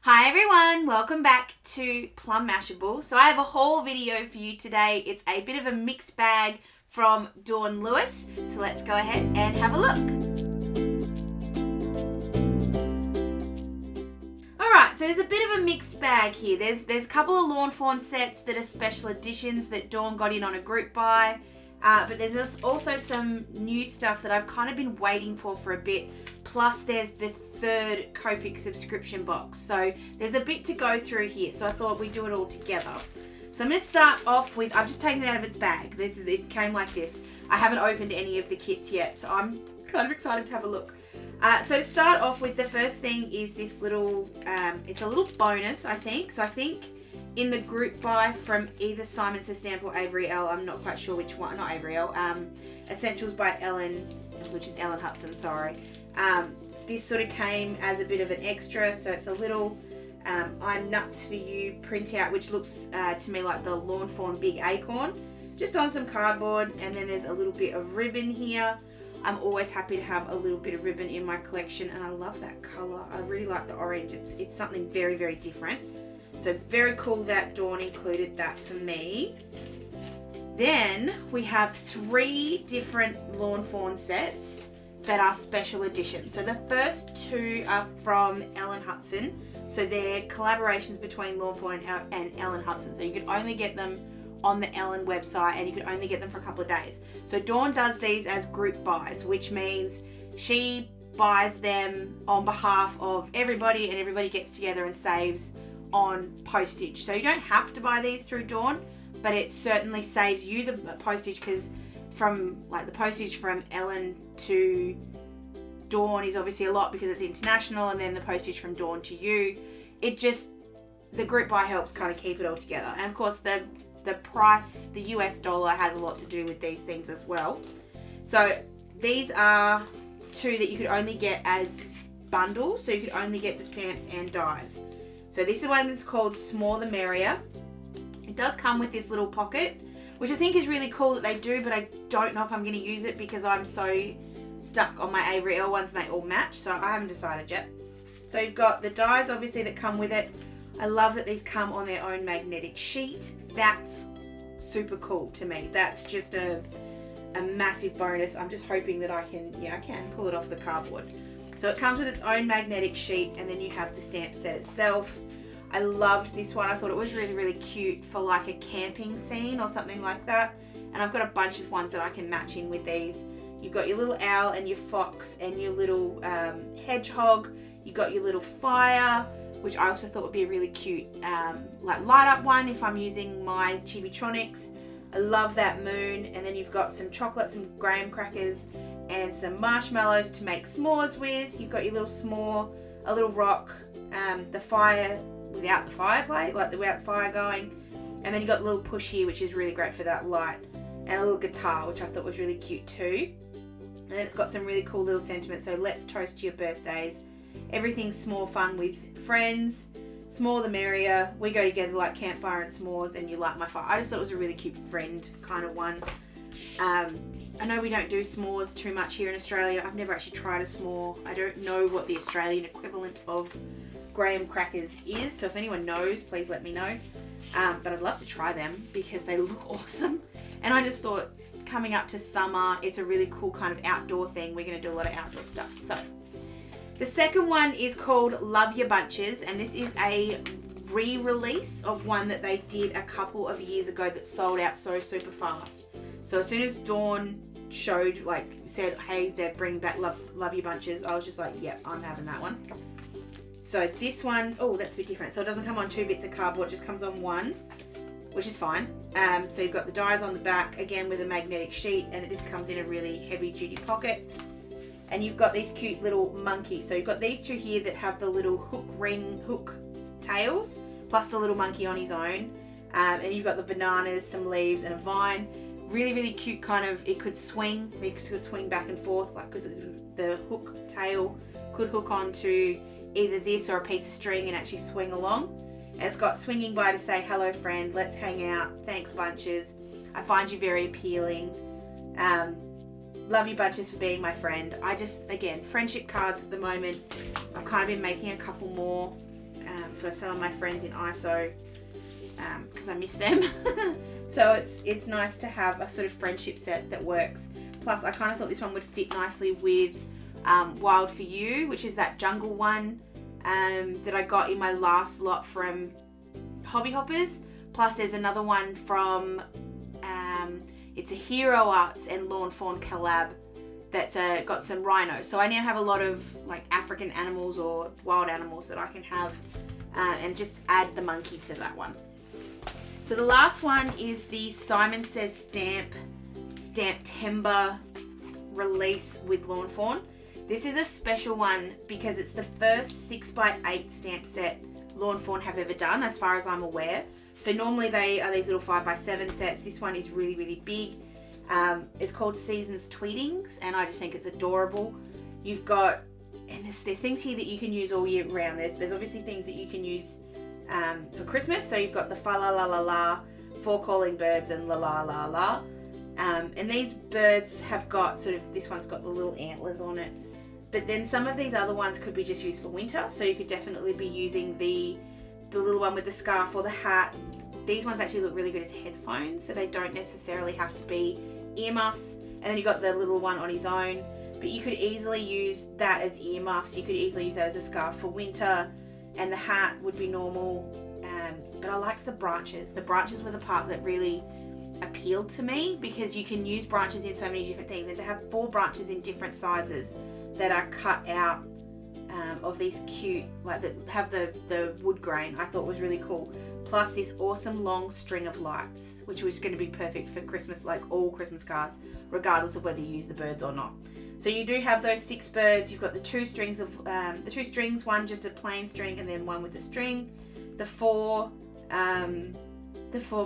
Hi everyone, welcome back to Plum Mashable. So I have a haul video for you today. It's a bit of a mixed bag from Dawn Lewis. So let's go ahead and have a look. Alright, so there's a bit of a mixed bag here. There's a couple of Lawn Fawn sets that are special editions that Dawn got in on a group buy. But there's also some new stuff that I've kind of been waiting for a bit. Plus there's the third Copic Subscription Box. So there's a bit to go through here. So I thought we'd do it all together. So I'm going to start off with, I've just taken it out of its bag. It came like this. I haven't opened any of the kits yet. So I'm kind of excited to have a look. So to start off with, the first thing is this little, it's a little bonus, I think. So I think in the group buy from either Simon Says Stamp or Avery Elle, I'm not quite sure which one, not Avery Elle, Essentials by Ellen, which is Ellen Hutson, sorry. This sort of came as a bit of an extra, so it's a little I'm Nuts For You printout, which looks to me like the Lawn Fawn Big Acorn, just on some cardboard, and then there's a little bit of ribbon here. I'm always happy to have a little bit of ribbon in my collection, and I love that colour. I really like the orange. It's something very, very different. So very cool that Dawn included that for me. Then we have 3 different Lawn Fawn sets that are special editions. So the first 2 are from Ellen Hutson. So they're collaborations between Lawn Fawn and Ellen Hutson. So you can only get them on the Ellen website, and you can only get them for a couple of days. So Dawn does these as group buys, which means she buys them on behalf of everybody, and everybody gets together and saves on postage. So you don't have to buy these through Dawn, but it certainly saves you the postage, because from like the postage from Ellen to Dawn is obviously a lot because it's international, and then the postage from Dawn to you, it just, the group buy helps kind of keep it all together. And of course the price, the US dollar, has a lot to do with these things as well. So these are 2 that you could only get as bundles, so you could only get the stamps and dies. So this is one that's called Small the Merrier. It does come with this little pocket, which I think is really cool that they do, but I don't know if I'm going to use it because I'm so stuck on my Avery Elle ones and they all match, so I haven't decided yet. So you've got the dies obviously that come with it. I love that these come on their own magnetic sheet. That's super cool to me. That's just a massive bonus. I'm just hoping that I can pull it off the cardboard. So it comes with its own magnetic sheet, and then you have the stamp set itself. I loved this one. I thought it was really, really cute for like a camping scene or something like that. And I've got a bunch of ones that I can match in with these. You've got your little owl and your fox and your little hedgehog. You've got your little fire, which I also thought would be a really cute like light up one if I'm using my Chibitronics. I love that moon. And then you've got some chocolate, some graham crackers, and some marshmallows to make s'mores with. You've got your little s'more, a little rock, the fire without the fireplace, like without the fire going. And then you've got a little push here, which is really great for that light. And a little guitar, which I thought was really cute too. And then it's got some really cool little sentiments. So let's toast to your birthdays. Everything's small fun with friends. Small the merrier. We go together like campfire and s'mores, and you light my fire. I just thought it was a really cute friend kind of one. I know we don't do s'mores too much here in Australia. I've never actually tried a s'more. I don't know what the Australian equivalent of graham crackers is. So if anyone knows, please let me know. But I'd love to try them because they look awesome. And I just thought, coming up to summer, it's a really cool kind of outdoor thing. We're going to do a lot of outdoor stuff. So the second one is called Love Your Bunches, and this is a re-release of one that they did a couple of years ago that sold out so super fast. So as soon as Dawn said, hey, they're bringing back Love Your Bunches, I was just like, yep, I'm having that one. So this one, oh, that's a bit different. So it doesn't come on 2 bits of cardboard, it just comes on 1, which is fine. So you've got the dies on the back, again with a magnetic sheet, and it just comes in a really heavy duty pocket. And you've got these cute little monkeys. So you've got these 2 here that have the little hook tails, plus the little monkey on his own. And you've got the bananas, some leaves, and a vine. Really, really cute kind of, it could swing. They could swing back and forth, like, because the hook tail could hook onto either this or a piece of string and actually swing along. And it's got swinging by to say, hello friend, let's hang out, thanks bunches, I find you very appealing. Love you bunches for being my friend. I just, again, friendship cards at the moment. I've kind of been making a couple more for some of my friends in ISO because I miss them. So it's nice to have a sort of friendship set that works. Plus, I kind of thought this one would fit nicely with Wild For You, which is that jungle one that I got in my last lot from Hobby Hoppers. Plus, there's another one from, it's a Hero Arts and Lawn Fawn collab that's got some rhinos. So I now have a lot of like African animals or wild animals that I can have and just add the monkey to that one. So the last one is the Simon Says Stamp-Tember release with Lawn Fawn. This is a special one because it's the first 6x8 stamp set Lawn Fawn have ever done, as far as I'm aware. So normally they are these little 5x7 sets. This one is really, really big. It's called Seasons Tweetings, and I just think it's adorable. You've got, and there's things here that you can use all year round. There's obviously things that you can use for Christmas. So you've got the fa la la la la, 4 calling birds, and la la la la. And these birds have got sort of, this one's got the little antlers on it. But then some of these other ones could be just used for winter. So you could definitely be using the little one with the scarf or the hat. These ones actually look really good as headphones, so they don't necessarily have to be earmuffs. And then you've got the little one on his own. But you could easily use that as earmuffs. You could easily use that as a scarf for winter. And the hat would be normal. But I liked the branches. The branches were the part that really appealed to me, because you can use branches in so many different things. And to have 4 branches in different sizes that are cut out of these cute, like that have the wood grain, I thought was really cool. Plus this awesome long string of lights, which was going to be perfect for Christmas, like all Christmas cards, regardless of whether you use the birds or not. So you do have those 6 birds. You've got the 2 strings of one just a plain string, and then one with a string. The 4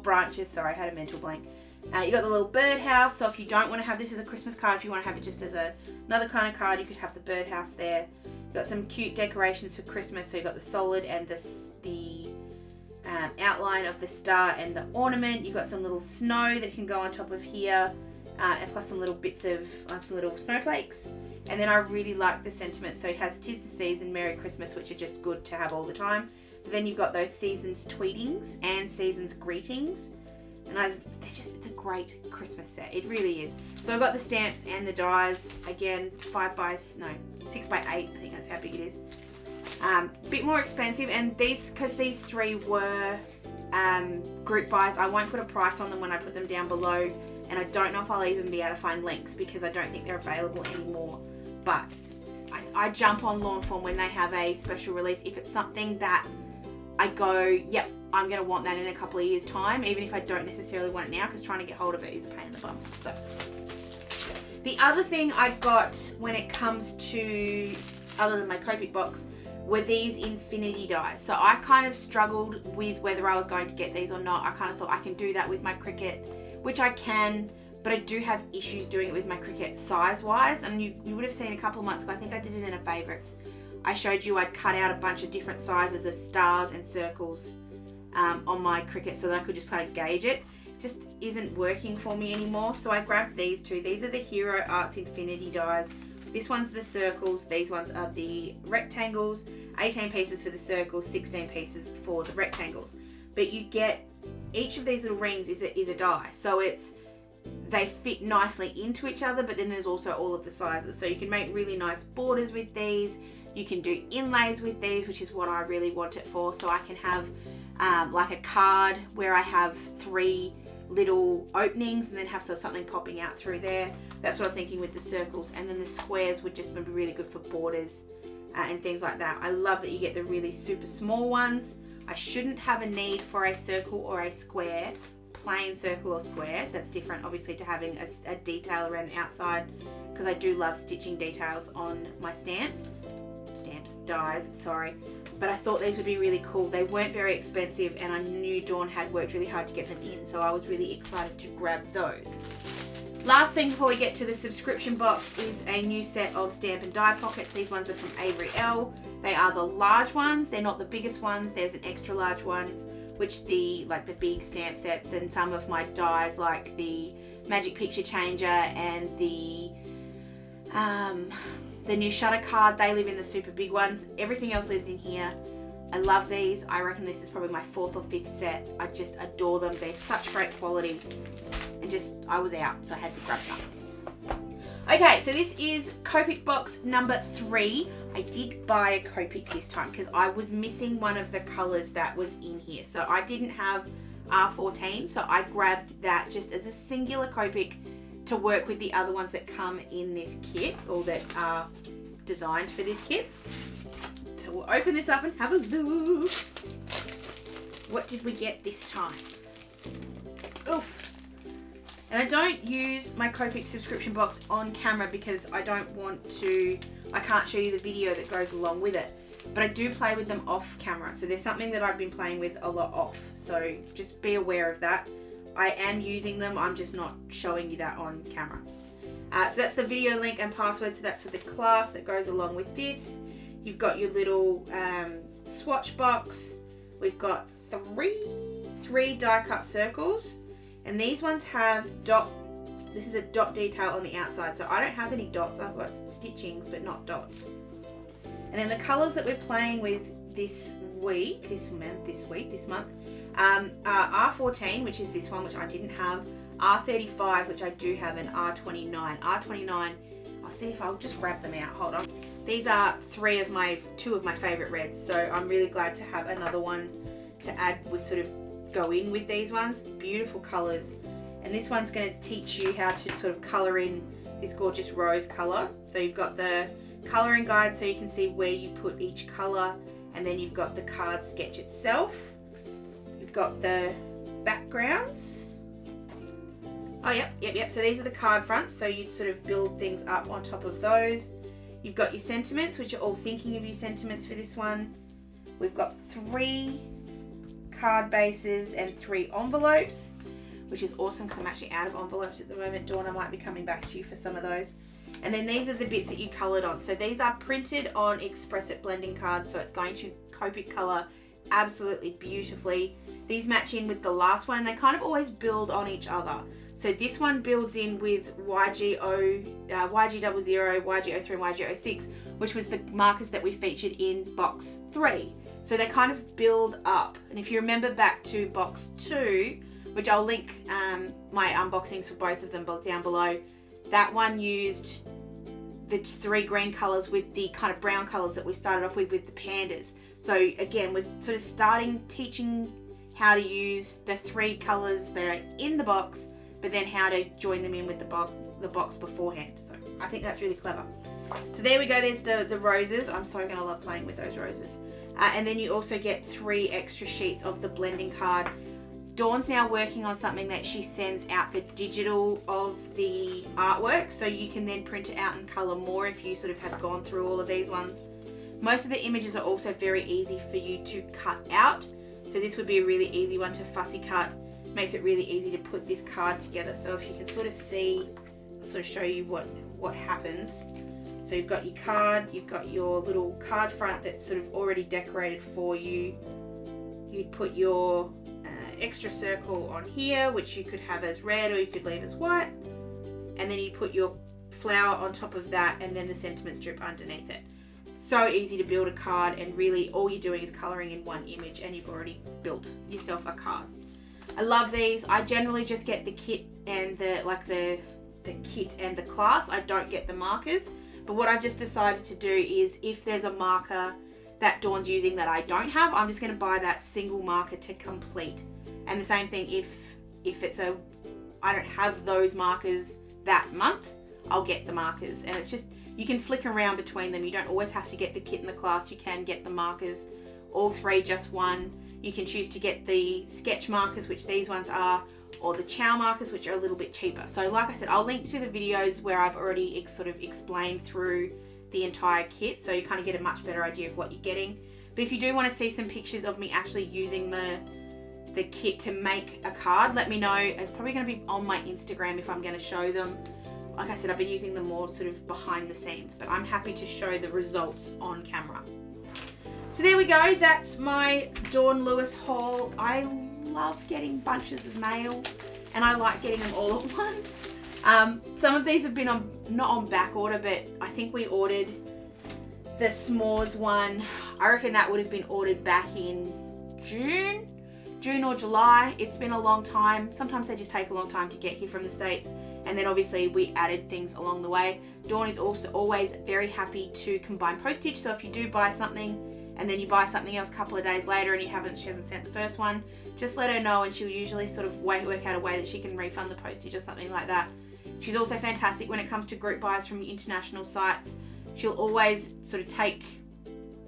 branches. Sorry, I had a mental blank. You got the little birdhouse. So if you don't want to have this as a Christmas card, if you want to have it just as another kind of card, you could have the birdhouse there. You've got some cute decorations for Christmas. So you've got the solid and the outline of the star and the ornament. You've got some little snow that can go on top of here, and plus some little bits of some little snowflakes. And then I really like the sentiment. So it has "'Tis the Season, Merry Christmas," which are just good to have all the time. But then you've got those Seasons Tweetings and Seasons Greetings. And it's a great Christmas set. It really is. So I've got the stamps and the dies. Again, 6x8. I think that's how big it is. Bit more expensive, and because these 3 were group buys, I won't put a price on them when I put them down below, and I don't know if I'll even be able to find links because I don't think they're available anymore. But I jump on Lawn Fawn when they have a special release. If it's something that I go, yep, I'm going to want that in a couple of years' time, even if I don't necessarily want it now, because trying to get hold of it is a pain in the bum. So the other thing I got when it comes to, other than my Copic box, were these infinity dies. So I kind of struggled with whether I was going to get these or not. I kind of thought I can do that with my Cricut, which I can, but I do have issues doing it with my Cricut size-wise. And you would have seen a couple of months ago, I think I did it in a favorites. I showed you I'd cut out a bunch of different sizes of stars and circles on my Cricut so that I could just kind of gauge it. Just isn't working for me anymore. So I grabbed these 2. These are the Hero Arts Infinity dies. This one's the circles, these ones are the rectangles. 18 pieces for the circles, 16 pieces for the rectangles. But you get, each of these little rings is a die. So they fit nicely into each other, but then there's also all of the sizes. So you can make really nice borders with these. You can do inlays with these, which is what I really want it for. So I can have like a card where I have 3 little openings and then have something popping out through there. That's what I was thinking with the circles. And then the squares would just be really good for borders and things like that. I love that you get the really super small ones. I shouldn't have a need for a circle or a square, plain circle or square. That's different obviously to having a detail around the outside, because I do love stitching details on my dies, sorry. But I thought these would be really cool. They weren't very expensive, and I knew Dawn had worked really hard to get them in, so I was really excited to grab those. Last thing before we get to the subscription box is a new set of stamp and die pockets. These ones are from Avery Elle. They are the large ones. They're not the biggest ones. There's an extra large one, which like the big stamp sets, and some of my dies like the Magic Picture Changer and the new Shutter card, they live in the super big ones. Everything else lives in here. I love these. I reckon this is probably my 4th or 5th set. I just adore them. They're such great quality. And just, I was out, so I had to grab some. Okay, so this is Copic box number 3. I did buy a Copic this time because I was missing one of the colors that was in here. So I didn't have R14, so I grabbed that just as a singular Copic to work with the other ones that come in this kit, or that are designed for this kit. So we'll open this up and have a look. What did we get this time? Oof. And I don't use my Copic subscription box on camera because I can't show you the video that goes along with it. But I do play with them off camera. So there's something that I've been playing with a lot off. So just be aware of that. I am using them, I'm just not showing you that on camera. So that's the video link and password. So that's for the class that goes along with this. You've got your little swatch box. We've got three die cut circles. And these ones have this is a dot detail on the outside. So I don't have any dots. I've got stitchings, but not dots. And then the colors that we're playing with this month, are R14, which is this one, which I didn't have, R35, which I do have, and R29. R29, I'll see if I'll just grab them out. Hold on. These are two of my favorite reds. So I'm really glad to have another one to add go in with these ones. Beautiful colors. And this one's going to teach you how to sort of color in this gorgeous rose color. So you've got the coloring guide so you can see where you put each color, and then you've got the card sketch itself. You've got the backgrounds. Oh, yep. So these are the card fronts, so you'd sort of build things up on top of those. You've got your sentiments, which are all thinking of you sentiments for this one. We've got 3 card bases and 3 envelopes, which is awesome because I'm actually out of envelopes at the moment. Dawn, I might be coming back to you for some of those. And then these are the bits that you coloured on. So these are printed on Express It blending cards, so it's going to Copic colour absolutely beautifully. These match in with the last one, and they kind of always build on each other. So this one builds in with YG00, YG00, YG03 and YG06, which was the markers that we featured in box 3. So they kind of build up. And if you remember back to box 2, which I'll link my unboxings for both of them down below, that one used the 3 green colours with the kind of brown colours that we started off with the pandas. So again, we're sort of teaching how to use the 3 colours that are in the box, but then how to join them in with the box beforehand. So I think that's really clever. So there we go, there's the roses. I'm so going to love playing with those roses. And then you also get 3 extra sheets of the blending card. Dawn's now working on something that she sends out the digital of the artwork, so you can then print it out and colour more if you sort of have gone through all of these ones. Most of the images are also very easy for you to cut out, so this would be a really easy one to fussy cut. Makes it really easy to put this card together. So if you can sort of see, I'll sort of show you what happens. So you've got your card, you've got your little card front that's sort of already decorated for you. You'd put your extra circle on here, which you could have as red or you could leave as white, and then you put your flower on top of that, and then the sentiment strip underneath it. So easy to build a card, and really all you're doing is colouring in one image and you've already built yourself a card. I love these. I generally just get the kit and the kit and the class. I don't get the markers, but what I've just decided to do is, if there's a marker that Dawn's using that I don't have, I'm just going to buy that single marker to complete. And the same thing if I don't have those markers that month, I'll get the markers. And it's just, you can flick around between them. You don't always have to get the kit and the class. You can get the markers, all 3 just one. You can choose to get the sketch markers, which these ones are, or the chow markers, which are a little bit cheaper. So like I said, I'll link to the videos where I've already sort of explained through the entire kit, so you kind of get a much better idea of what you're getting. But if you do want to see some pictures of me actually using the kit to make a card, let me know. It's probably going to be on my Instagram if I'm going to show them. Like I said, I've been using them more sort of behind the scenes, but I'm happy to show the results on camera. So there we go, that's my Dawn Lewis haul. I love getting bunches of mail, and I like getting them all at once. Some of these have been not on back order, but I think we ordered the s'mores one, I reckon that would have been ordered back in June or July. It's been a long time. Sometimes they just take a long time to get here from the States. And then obviously we added things along the way. Dawn is also always very happy to combine postage. So if you do buy something and then you buy something else a couple of days later and she hasn't sent the first one, just let her know and she'll usually sort of work out a way that she can refund the postage or something like that. She's also fantastic when it comes to group buys from international sites. She'll always sort of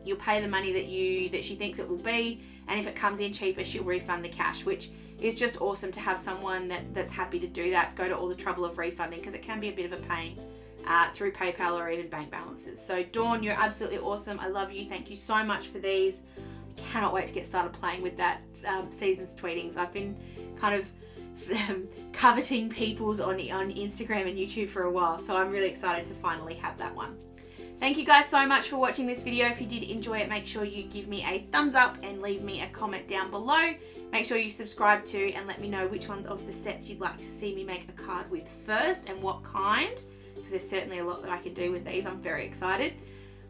you'll pay the money that she thinks it will be, and if it comes in cheaper, she'll refund the cash, which is just awesome to have someone that's happy to do that, go to all the trouble of refunding, because it can be a bit of a pain through PayPal or even bank balances. So Dawn, you're absolutely awesome. I love you. Thank you so much for these. I cannot wait to get started playing with that Seasons Tweetings. I've been kind of coveting people's on Instagram and YouTube for a while, so I'm really excited to finally have that one. Thank you guys so much for watching this video. If you did enjoy it, make sure you give me a thumbs up and leave me a comment down below. Make sure you subscribe to and let me know which ones of the sets you'd like to see me make a card with first and what kind, because there's certainly a lot that I can do with these. I'm very excited.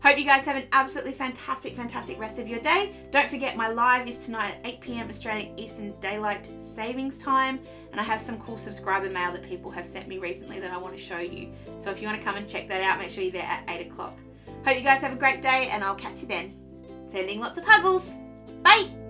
Hope you guys have an absolutely fantastic rest of your day. Don't forget my live is tonight at 8 PM Australian Eastern Daylight Savings Time, and I have some cool subscriber mail that people have sent me recently that I want to show you. So if you want to come and check that out, make sure you're there at 8 o'clock. Hope you guys have a great day, and I'll catch you then. Sending lots of huggles. Bye!